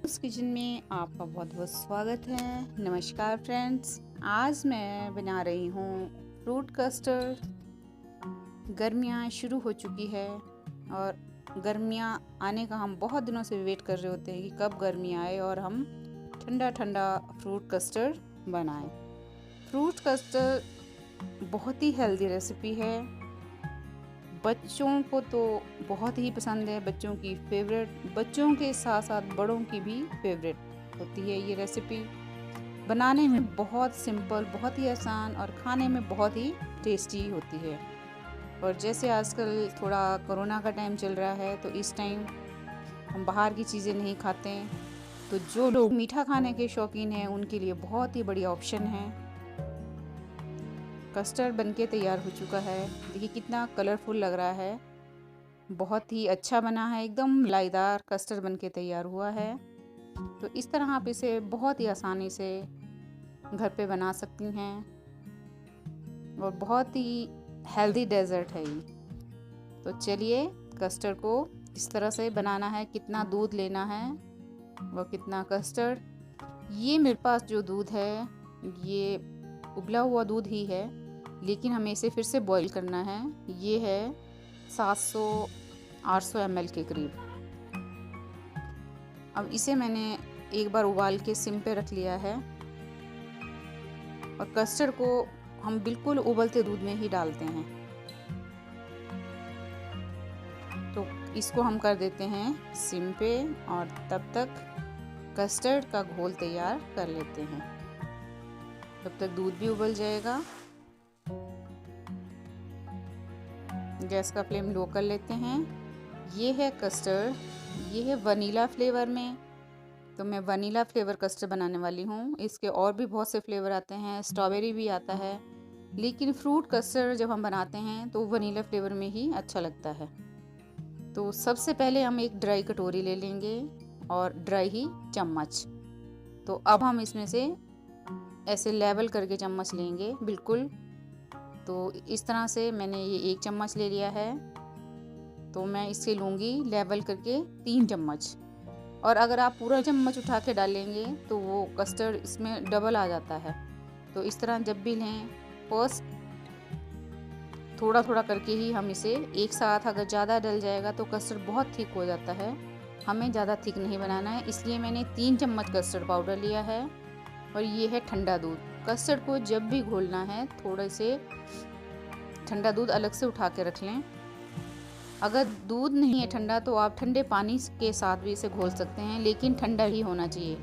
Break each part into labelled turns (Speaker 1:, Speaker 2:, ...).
Speaker 1: उस किचन में आपका बहुत बहुत स्वागत है। नमस्कार फ्रेंड्स, आज मैं बना रही हूँ फ्रूट कस्टर्ड। गर्मियाँ शुरू हो चुकी है और गर्मियाँ आने का हम बहुत दिनों से वेट कर रहे होते हैं कि कब गर्मी आए और हम ठंडा ठंडा फ्रूट कस्टर्ड बनाएं। फ्रूट कस्टर्ड बहुत ही हेल्दी रेसिपी है। बच्चों को तो बहुत ही पसंद है, बच्चों की फेवरेट, बच्चों के साथ साथ बड़ों की भी फेवरेट होती है ये रेसिपी। बनाने में बहुत सिंपल, बहुत ही आसान और खाने में बहुत ही टेस्टी होती है। और जैसे आजकल थोड़ा कोरोना का टाइम चल रहा है तो इस टाइम हम बाहर की चीज़ें नहीं खाते हैं, तो जो लोग मीठा खाने के शौकीन हैं उनके लिए बहुत ही बढ़िया ऑप्शन है। कस्टर्ड बनके तैयार हो चुका है। देखिए कितना कलरफुल लग रहा है, बहुत ही अच्छा बना है, एकदम मलाईदार कस्टर्ड बनके तैयार हुआ है। तो इस तरह आप इसे बहुत ही आसानी से घर पे बना सकती हैं और बहुत ही हेल्दी डेजर्ट है ये। तो चलिए कस्टर्ड को इस तरह से बनाना है, कितना दूध लेना है और कितना कस्टर्ड। ये मेरे पास जो दूध है ये उबला हुआ दूध ही है, लेकिन हमें इसे फिर से बॉईल करना है। ये है 700-800 ml के करीब। अब इसे मैंने एक बार उबाल के सिम पे रख लिया है और कस्टर्ड को हम बिल्कुल उबलते दूध में ही डालते हैं। तो इसको हम कर देते हैं सिम पे और तब तक कस्टर्ड का घोल तैयार कर लेते हैं। तब तक दूध भी उबल जाएगा। गैस का फ्लेम लो कर लेते हैं। ये है कस्टर्ड, ये है वनीला फ्लेवर में। तो मैं वनीला फ्लेवर कस्टर्ड बनाने वाली हूँ। इसके और भी बहुत से फ्लेवर आते हैं, स्ट्रॉबेरी भी आता है, लेकिन फ्रूट कस्टर्ड जब हम बनाते हैं तो वनीला फ्लेवर में ही अच्छा लगता है। तो सबसे पहले हम एक ड्राई कटोरी ले लेंगे और ड्राई ही चम्मच। तो अब हम इसमें से ऐसे लेवल करके चम्मच लेंगे बिल्कुल। तो इस तरह से मैंने ये 1 चम्मच ले लिया है, तो मैं इसे लूँगी लेवल करके 3 चम्मच। और अगर आप पूरा चम्मच उठा के डालेंगे तो वो कस्टर्ड इसमें डबल आ जाता है। तो इस तरह जब भी लें, फर्स्ट थोड़ा थोड़ा करके ही हम इसे एक साथ, अगर ज़्यादा डल जाएगा तो कस्टर्ड बहुत थिक हो जाता है। हमें ज़्यादा थिक नहीं बनाना है, इसलिए मैंने 3 चम्मच कस्टर्ड पाउडर लिया है। और ये है ठंडा दूध। कस्टर्ड को जब भी घोलना है थोड़े से ठंडा दूध अलग से उठा के रख लें। अगर दूध नहीं है ठंडा तो आप ठंडे पानी के साथ भी इसे घोल सकते हैं, लेकिन ठंडा ही होना चाहिए।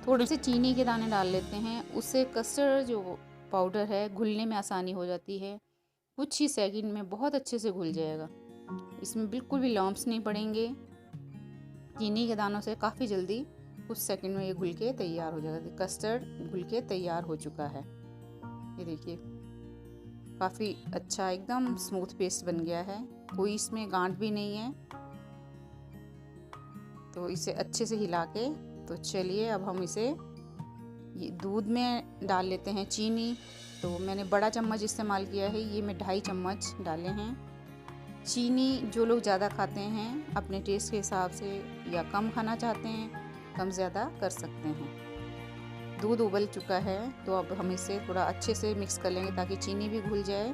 Speaker 1: थोड़े से चीनी के दाने डाल लेते हैं, उससे कस्टर्ड जो पाउडर है घुलने में आसानी हो जाती है। कुछ ही सेकंड में बहुत अच्छे से घुल जाएगा, इसमें बिल्कुल भी लम्प्स नहीं पड़ेंगे। चीनी के दानों से काफ़ी जल्दी कुछ सेकंड में ये घुल के तैयार हो जाएगा। कस्टर्ड घुल के तैयार हो चुका है। ये देखिए काफ़ी अच्छा एकदम स्मूथ पेस्ट बन गया है, कोई इसमें गांठ भी नहीं है। तो इसे अच्छे से हिला के, तो चलिए अब हम इसे ये दूध में डाल लेते हैं चीनी। तो मैंने बड़ा चम्मच इस्तेमाल किया है, ये मैं 2.5 चम्मच डाले हैं। चीनी जो लोग ज़्यादा खाते हैं अपने टेस्ट के हिसाब से, या कम खाना चाहते हैं कम ज़्यादा कर सकते हैं। दूध उबल चुका है, तो अब हम इसे थोड़ा अच्छे से मिक्स कर लेंगे ताकि चीनी भी घुल जाए।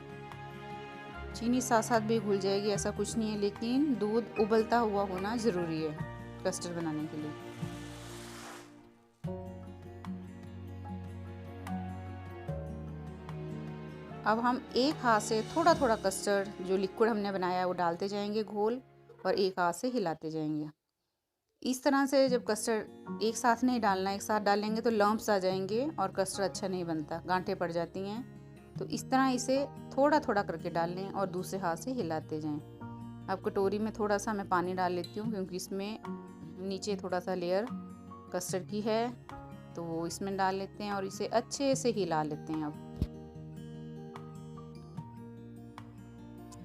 Speaker 1: चीनी साथ साथ भी घुल जाएगी ऐसा कुछ नहीं है, लेकिन दूध उबलता हुआ होना ज़रूरी है कस्टर्ड बनाने के लिए। अब हम एक हाथ से थोड़ा थोड़ा कस्टर्ड जो लिक्विड हमने बनाया है वो डालते जाएंगे घोल, और एक हाथ से हिलाते जाएंगे। इस तरह से जब कस्टर्ड एक साथ नहीं डालना, एक साथ डालेंगे तो लम्प्स आ जाएंगे और कस्टर्ड अच्छा नहीं बनता, गांठें पड़ जाती हैं। तो इस तरह इसे थोड़ा थोड़ा करके डाल लें और दूसरे हाथ से हिलाते जाएं। अब कटोरी में थोड़ा सा मैं पानी डाल लेती हूँ, क्योंकि इसमें नीचे थोड़ा सा लेयर कस्टर्ड की है, तो वो इसमें डाल लेते हैं और इसे अच्छे से हिला लेते हैं अब।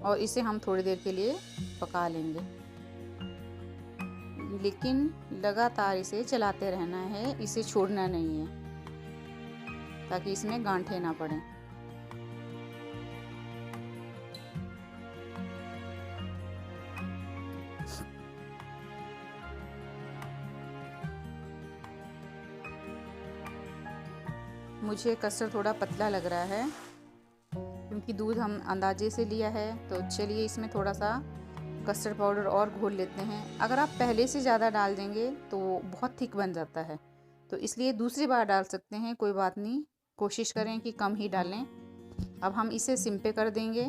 Speaker 1: और इसे हम थोड़ी देर के लिए पका लेंगे, लेकिन लगातार इसे चलाते रहना है, इसे छोड़ना नहीं है ताकि इसमें गांठें ना पड़ें। मुझे कस्टर्ड थोड़ा पतला लग रहा है क्योंकि दूध हम अंदाजे से लिया है। तो चलिए इसमें थोड़ा सा कस्टर्ड पाउडर और घोल लेते हैं। अगर आप पहले से ज़्यादा डाल देंगे तो बहुत थिक बन जाता है, तो इसलिए दूसरी बार डाल सकते हैं, कोई बात नहीं। कोशिश करें कि कम ही डालें। अब हम इसे सिम पे कर देंगे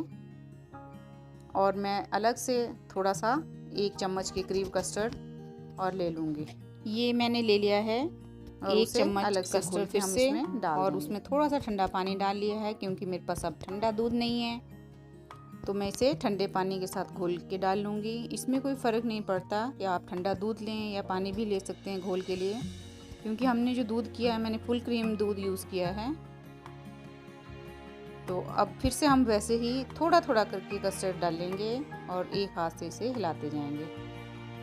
Speaker 1: और मैं अलग से थोड़ा सा 1 चम्मच के करीब कस्टर्ड और ले लूँगी। ये मैंने ले लिया है और 1 चम्मच अलग से कस्टर्ड फिर से डाल और उसमें थोड़ा सा ठंडा पानी डाल लिया है क्योंकि मेरे पास अब ठंडा दूध नहीं है, तो मैं इसे ठंडे पानी के साथ घोल के डाल लूँगी। इसमें कोई फ़र्क नहीं पड़ता कि आप ठंडा दूध लें या पानी भी ले सकते हैं घोल के लिए, क्योंकि हमने जो दूध किया है मैंने फुल क्रीम दूध यूज़ किया है। तो अब फिर से हम वैसे ही थोड़ा थोड़ा करके कस्टर्ड डालेंगे और एक हाथ से इसे हिलाते जाएंगे।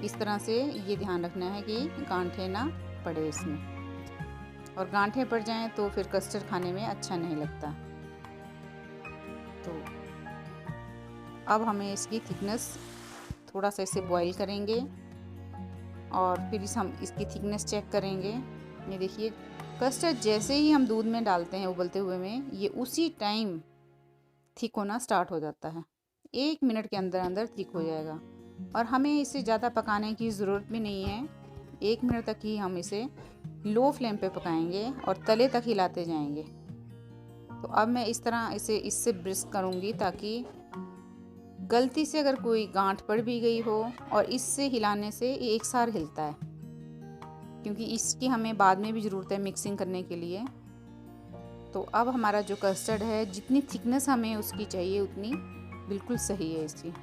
Speaker 1: इस तरह से ये ध्यान रखना है कि गांठें ना पड़े इसमें, और गांठें पड़ जाएं तो फिर कस्टर्ड खाने में अच्छा नहीं लगता। तो अब हमें इसकी थिकनेस थोड़ा सा इसे बॉईल करेंगे और फिर हम इसकी थिकनेस चेक करेंगे। ये देखिए कस्टर्ड जैसे ही हम दूध में डालते हैं उबलते हुए में, ये उसी टाइम थिक होना स्टार्ट हो जाता है। 1 मिनट के अंदर अंदर थिक हो जाएगा और हमें इसे ज़्यादा पकाने की ज़रूरत भी नहीं है। 1 मिनट तक ही हम इसे लो फ्लेम पे पकाएंगे और तले तक हिलाते जाएंगे। तो अब मैं इस तरह इसे इससे ब्रिस्क करूँगी ताकि गलती से अगर कोई गांठ पड़ भी गई हो, और इससे हिलाने से ये एक साथ हिलता है, क्योंकि इसकी हमें बाद में भी ज़रूरत है मिक्सिंग करने के लिए। तो अब हमारा जो कस्टर्ड है, जितनी थिकनेस हमें उसकी चाहिए उतनी बिल्कुल सही है इसकी।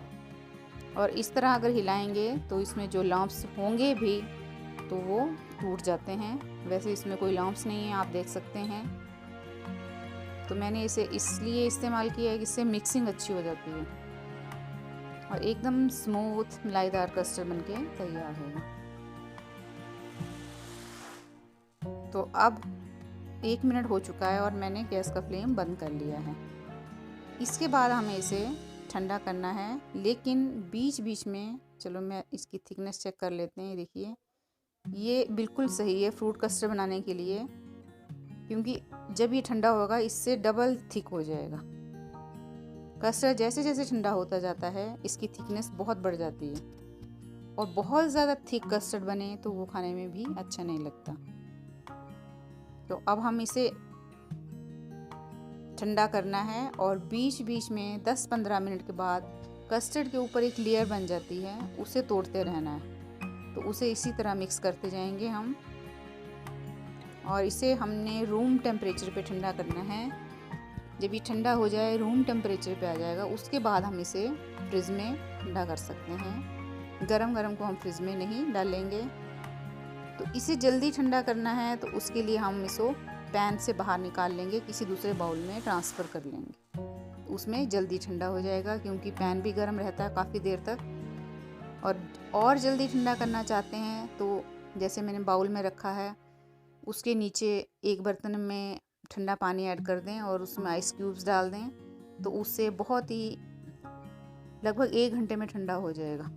Speaker 1: और इस तरह अगर हिलाएंगे तो इसमें जो लम्प्स होंगे भी तो वो टूट जाते हैं। वैसे इसमें कोई लम्प्स नहीं है, आप देख सकते हैं। तो मैंने इसे इसलिए इस्तेमाल किया है कि इससे मिक्सिंग अच्छी हो जाती है और एकदम स्मूथ मलाईदार कस्टर्ड बनके तैयार होगा। तो अब 1 मिनट हो चुका है और मैंने गैस का फ्लेम बंद कर लिया है। इसके बाद हमें इसे ठंडा करना है, लेकिन बीच बीच में चलो मैं इसकी थिकनेस चेक कर लेते हैं। देखिए ये बिल्कुल सही है फ्रूट कस्टर्ड बनाने के लिए, क्योंकि जब ये ठंडा होगा इससे डबल थिक हो जाएगा। कस्टर्ड जैसे जैसे ठंडा होता जाता है इसकी थिकनेस बहुत बढ़ जाती है, और बहुत ज़्यादा थिक कस्टर्ड बने तो वो खाने में भी अच्छा नहीं लगता। तो अब हम इसे ठंडा करना है और बीच बीच में 10-15 मिनट के बाद कस्टर्ड के ऊपर एक लेयर बन जाती है, उसे तोड़ते रहना है। तो उसे इसी तरह मिक्स करते जाएंगे हम, और इसे हमने रूम टेम्परेचर पे ठंडा करना है। जब ये ठंडा हो जाए, रूम टेम्परेचर पे आ जाएगा, उसके बाद हम इसे फ्रिज में ठंडा कर सकते हैं। गरम गरम को हम फ्रिज में नहीं डालेंगे। तो इसे जल्दी ठंडा करना है तो उसके लिए हम इसको पैन से बाहर निकाल लेंगे, किसी दूसरे बाउल में ट्रांसफ़र कर लेंगे। उसमें जल्दी ठंडा हो जाएगा क्योंकि पैन भी गर्म रहता है काफ़ी देर तक। और जल्दी ठंडा करना चाहते हैं तो जैसे मैंने बाउल में रखा है, उसके नीचे एक बर्तन में ठंडा पानी ऐड कर दें और उसमें आइस क्यूब्स डाल दें, तो उससे बहुत ही लगभग 1 घंटे में ठंडा हो जाएगा।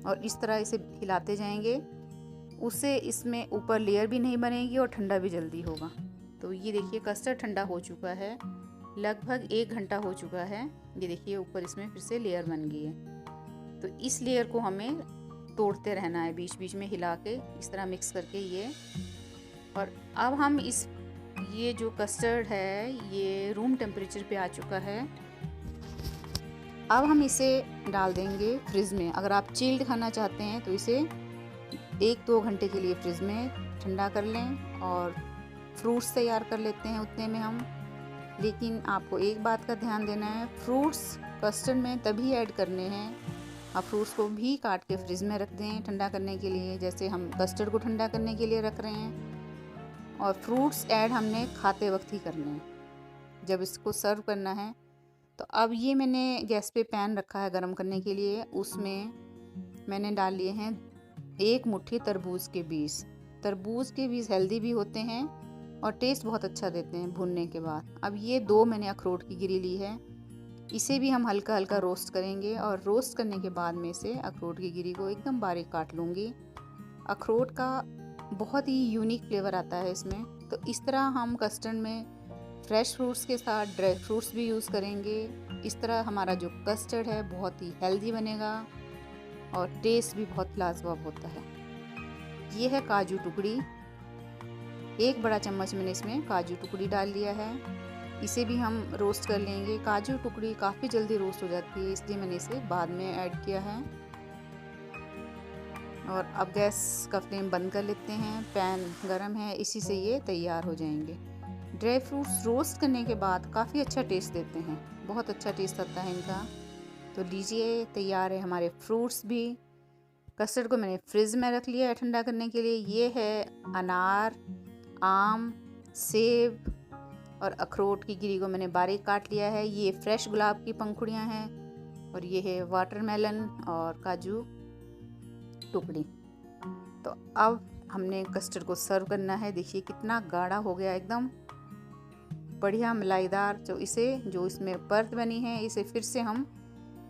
Speaker 1: और इस तरह इसे हिलाते जाएंगे, उससे इसमें ऊपर लेयर भी नहीं बनेगी और ठंडा भी जल्दी होगा। तो ये देखिए कस्टर्ड ठंडा हो चुका है, लगभग 1 घंटा हो चुका है। ये देखिए ऊपर इसमें फिर से लेयर बन गई है। तो इस लेयर को हमें तोड़ते रहना है, बीच बीच में हिला के इस तरह मिक्स करके ये। और अब हम ये जो कस्टर्ड है ये रूम टेम्परेचर पे आ चुका है। अब हम इसे डाल देंगे फ्रिज में। अगर आप चिल्ड खाना चाहते हैं तो इसे 1-2 घंटे के लिए फ्रिज में ठंडा कर लें और फ्रूट्स तैयार कर लेते हैं उतने में हम। लेकिन आपको एक बात का ध्यान देना है, फ्रूट्स कस्टर्ड में तभी ऐड करने हैं। आप फ्रूट्स को भी काट के फ्रिज में रख दें ठंडा करने के लिए, जैसे हम कस्टर्ड को ठंडा करने के लिए रख रहे हैं। और फ्रूट्स ऐड हमने खाते वक्त ही करने हैं जब इसको सर्व करना है। तो अब ये मैंने गैस पे पैन रखा है गरम करने के लिए, उसमें मैंने डाल लिए हैं 1 मुट्ठी तरबूज के बीज। तरबूज के बीज हेल्दी भी होते हैं और टेस्ट बहुत अच्छा देते हैं भुनने के बाद। अब ये 2 मैंने अखरोट की गिरी ली है, इसे भी हम हल्का हल्का रोस्ट करेंगे और रोस्ट करने के बाद में से अखरोट की गिरी को एकदम बारीक काट लूँगी। अखरोट का बहुत ही यूनिक फ्लेवर आता है इसमें। तो इस तरह हम कस्टर्ड में फ्रेश फ्रूट्स के साथ ड्राई फ्रूट्स भी यूज़ करेंगे। इस तरह हमारा जो कस्टर्ड है बहुत ही हेल्दी बनेगा और टेस्ट भी बहुत लाजवाब होता है। ये है काजू टुकड़ी, 1 बड़ा चम्मच मैंने इसमें काजू टुकड़ी डाल लिया है। इसे भी हम रोस्ट कर लेंगे। काजू टुकड़ी काफ़ी जल्दी रोस्ट हो जाती है, इसलिए मैंने इसे बाद में ऐड किया है। और अब गैस का फ्लेम बंद कर लेते हैं। पैन गरम है, इसी से ये तैयार हो जाएंगे। ड्राई फ्रूट्स रोस्ट करने के बाद काफ़ी अच्छा टेस्ट देते हैं, बहुत अच्छा टेस्ट आता है इनका। तो लीजिए, तैयार है हमारे फ्रूट्स भी। कस्टर्ड को मैंने फ्रिज में रख लिया है ठंडा करने के लिए। ये है अनार, आम, सेब और अखरोट की गिरी को मैंने बारीक काट लिया है। ये फ्रेश गुलाब की पंखुड़ियाँ हैं और ये है वाटरमेलन और काजू टुकड़ी। तो अब हमने कस्टर्ड को सर्व करना है। देखिए कितना गाढ़ा हो गया, एकदम बढ़िया मलाईदार। जो इसमें परत बनी है, इसे फिर से हम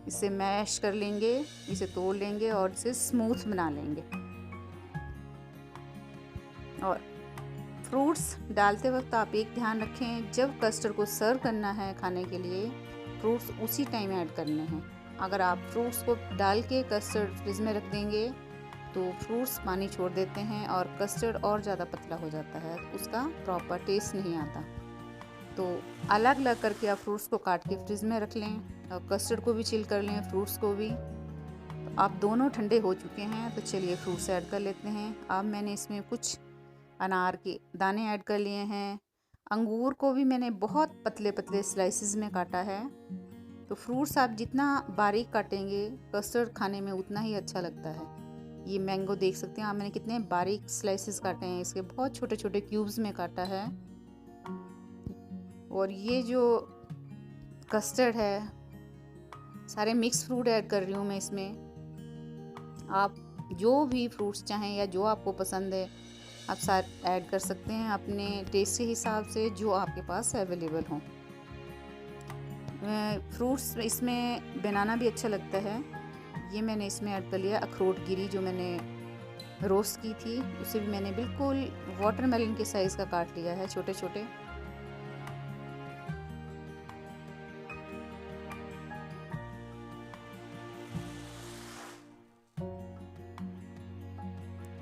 Speaker 1: इसे मैश कर लेंगे, इसे तोड़ लेंगे और इसे स्मूथ बना लेंगे। और फ्रूट्स डालते वक्त आप एक ध्यान रखें, जब कस्टर्ड को सर्व करना है खाने के लिए, फ्रूट्स उसी टाइम ऐड करने हैं। अगर आप फ्रूट्स को डाल के कस्टर्ड फ्रिज में रख देंगे तो फ्रूट्स पानी छोड़ देते हैं और कस्टर्ड और ज़्यादा पतला हो जाता है, उसका प्रॉपर टेस्ट नहीं आता। तो अलग अलग करके आप फ्रूट्स को काट के फ्रिज में रख लें और कस्टर्ड को भी चिल कर लें, फ्रूट्स को भी। तो आप दोनों ठंडे हो चुके हैं, तो चलिए फ्रूट्स ऐड कर लेते हैं। अब मैंने इसमें कुछ अनार के दाने ऐड कर लिए हैं। अंगूर को भी मैंने बहुत पतले पतले स्लाइसेस में काटा है। तो फ्रूट्स आप जितना बारीक काटेंगे, कस्टर्ड खाने में उतना ही अच्छा लगता है। ये मैंगो देख सकते हैं आप, मैंने कितने बारीक स्लाइसेस काटे हैं, इसके बहुत छोटे छोटे क्यूब्स में काटा है। और ये जो कस्टर्ड है, सारे मिक्स फ्रूट ऐड कर रही हूँ मैं इसमें। आप जो भी फ्रूट्स चाहें या जो आपको पसंद है आप सारे ऐड कर सकते हैं अपने टेस्ट के हिसाब से, जो आपके पास अवेलेबल हो। फ्रूट्स इसमें बनाना भी अच्छा लगता है। ये मैंने इसमें ऐड कर लिया अखरोट गिरी, जो मैंने रोस्ट की थी, उसे भी मैंने बिल्कुल वाटरमेलन के साइज़ का काट लिया है, छोटे छोटे।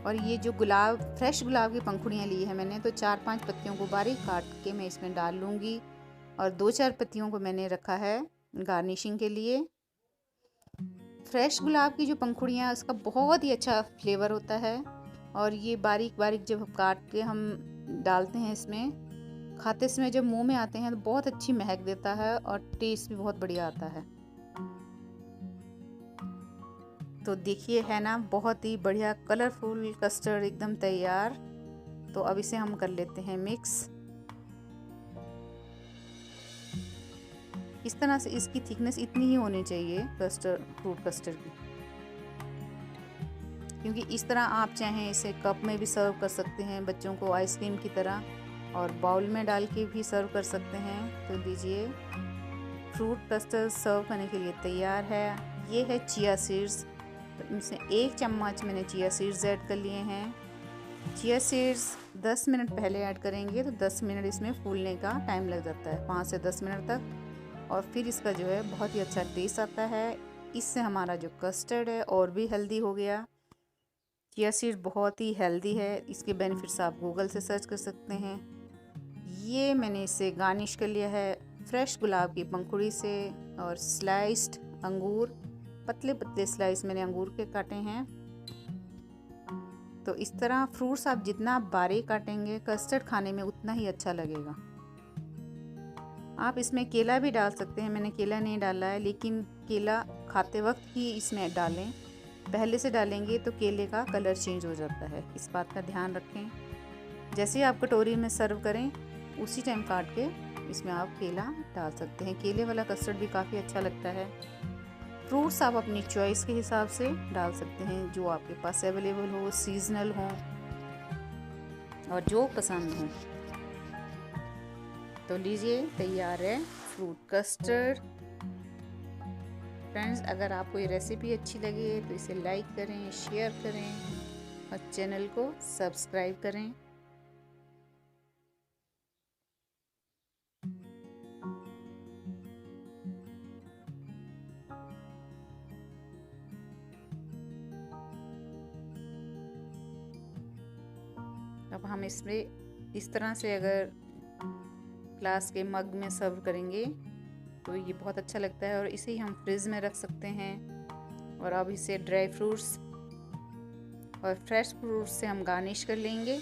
Speaker 1: और ये जो फ्रेश गुलाब की पंखुड़ियाँ ली है मैंने, तो 4-5 पत्तियों को बारीक काट के मैं इसमें डाल लूँगी और 2-4 पत्तियों को मैंने रखा है गार्निशिंग के लिए। फ्रेश गुलाब की जो पंखुड़ियाँ, इसका बहुत ही अच्छा फ्लेवर होता है। और ये बारीक बारीक जब काट के हम डालते हैं इसमें, खाते समय जब मुंह में आते हैं तो बहुत अच्छी महक देता है और टेस्ट भी बहुत बढ़िया आता है। तो देखिए, है ना बहुत ही बढ़िया कलरफुल कस्टर्ड एकदम तैयार। तो अब इसे हम कर लेते हैं मिक्स। इस तरह से इसकी थिकनेस इतनी ही होनी चाहिए फ्रूट कस्टर्ड की, क्योंकि इस तरह आप चाहें इसे कप में भी सर्व कर सकते हैं बच्चों को आइसक्रीम की तरह, और बाउल में डाल के भी सर्व कर सकते हैं। तो लीजिए, फ्रूट कस्टर्ड सर्व करने के लिए तैयार है। ये है चिया सीड्स, तो इसमें 1 चम्मच मैंने चिया सीड्स ऐड कर लिए हैं। चिया सीड्स 10 मिनट पहले ऐड करेंगे तो 10 मिनट इसमें फूलने का टाइम लग जाता है, 5 से 10 मिनट तक, और फिर इसका जो है बहुत ही अच्छा टेस्ट आता है। इससे हमारा जो कस्टर्ड है और भी हेल्दी हो गया। चिया सीड्स बहुत ही हेल्दी है, इसके बेनिफिट्स आप गूगल से सर्च कर सकते हैं। ये मैंने इसे गार्निश कर लिया है फ्रेश गुलाब की पंखुड़ी से और स्लाइस्ड अंगूर, पतले पतले स्लाइस मैंने अंगूर के काटे हैं। तो इस तरह फ्रूट्स आप जितना बारीक काटेंगे, कस्टर्ड खाने में उतना ही अच्छा लगेगा। आप इसमें केला भी डाल सकते हैं, मैंने केला नहीं डाला है, लेकिन केला खाते वक्त ही इसमें डालें। पहले से डालेंगे तो केले का कलर चेंज हो जाता है, इस बात का ध्यान रखें। जैसे आप कटोरी में सर्व करें उसी टाइम काट के इसमें आप केला डाल सकते हैं। केले वाला कस्टर्ड भी काफ़ी अच्छा लगता है। फ्रूट्स आप अपनी चॉइस के हिसाब से डाल सकते हैं, जो आपके पास अवेलेबल हो, सीजनल हो और जो पसंद हो। तो लीजिए, तैयार है फ्रूट कस्टर्ड। फ्रेंड्स, अगर आपको ये रेसिपी अच्छी लगे तो इसे लाइक करें, शेयर करें और चैनल को सब्सक्राइब करें। अब हम इसमें इस तरह से अगर ग्लास के मग में सर्व करेंगे तो ये बहुत अच्छा लगता है और इसे ही हम फ्रिज में रख सकते हैं। और अब इसे ड्राई फ्रूट्स और फ्रेश फ्रूट्स से हम गार्निश कर लेंगे।